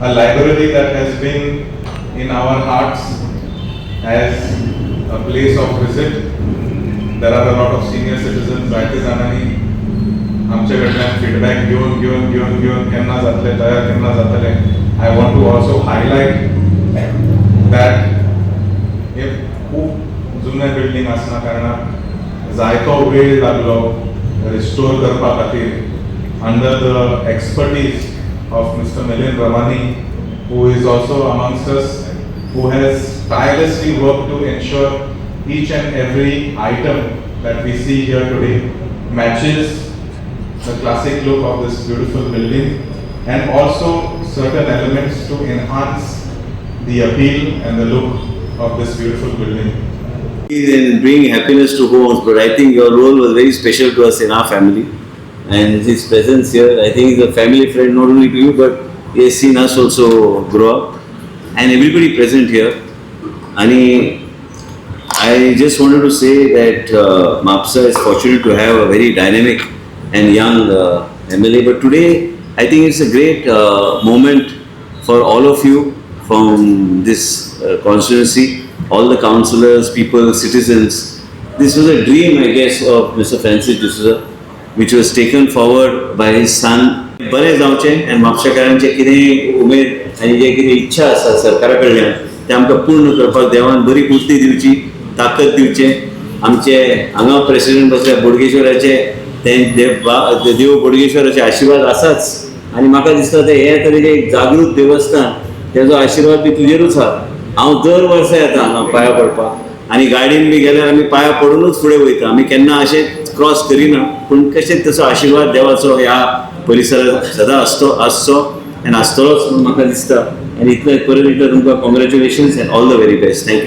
a library that has been in our hearts as a place of visit. There are a lot of senior citizens बाकीजाणांनी आमच्याकडल्यान feedback घेऊन केन्ना जातले तयार केन्ना जातले. I want to also highlight that हे खूप जुने building असना कारणान जायतो वेळ लागलो रिस्टोर करपा खातीर under the expertise of Mr. Milind Ravani, who is also amongst us, who has tirelessly worked to ensure each and every item that we see here today matches the classic look of this beautiful building, and also certain elements to enhance the appeal and the look of this beautiful building. In bringing happiness to homes, but I think your role was very special to us in our family, and his presence here, I think, is a family friend not only to you, but he has seen us also grow up, and everybody present here. And I just wanted to say that Mapusa is fortunate to have a very dynamic and young MLA, but today I think it's a great moment for all of you from this constituency, all the councillors, people, citizens. This was a dream, I guess, of Mr. Francis D'Souza, which was taken forward by his son. बरे जावचे आनी म्हापशेकारांचे कितें उमेद आनी जे कितें इच्छा आसा सरकारा कडल्यान ते आमकां पूर्ण करपाक देवान बरी पुर्ती दिवची, ताकद दिवचे. आमचे हांगा प्रेसिडेंट बसल्या बोडगेश्वराचे देव बोडगेश्वराचे आशिर्वाद आसाच, आनी म्हाका दिसता ते हे तरेचे एक जागृत देवस्थान तेजो आशिर्वाद बी तुजेरूच आहा. हांव दर वर्सा येता हांगा पांयां पडपाक, आनी गाडयेन बी गेल्यार आमी पांयां पडूनच फुडें वयता. आमी केन्ना अशें क्रॉस करिना, पूण कशें तसो आशिर्वाद देवाचो ह्या परिसरांत सदां आसचो आनी आसतलोच म्हणून म्हाका दिसता. आनी इतले परत तुमकां congratulations and all the very best. Thank you.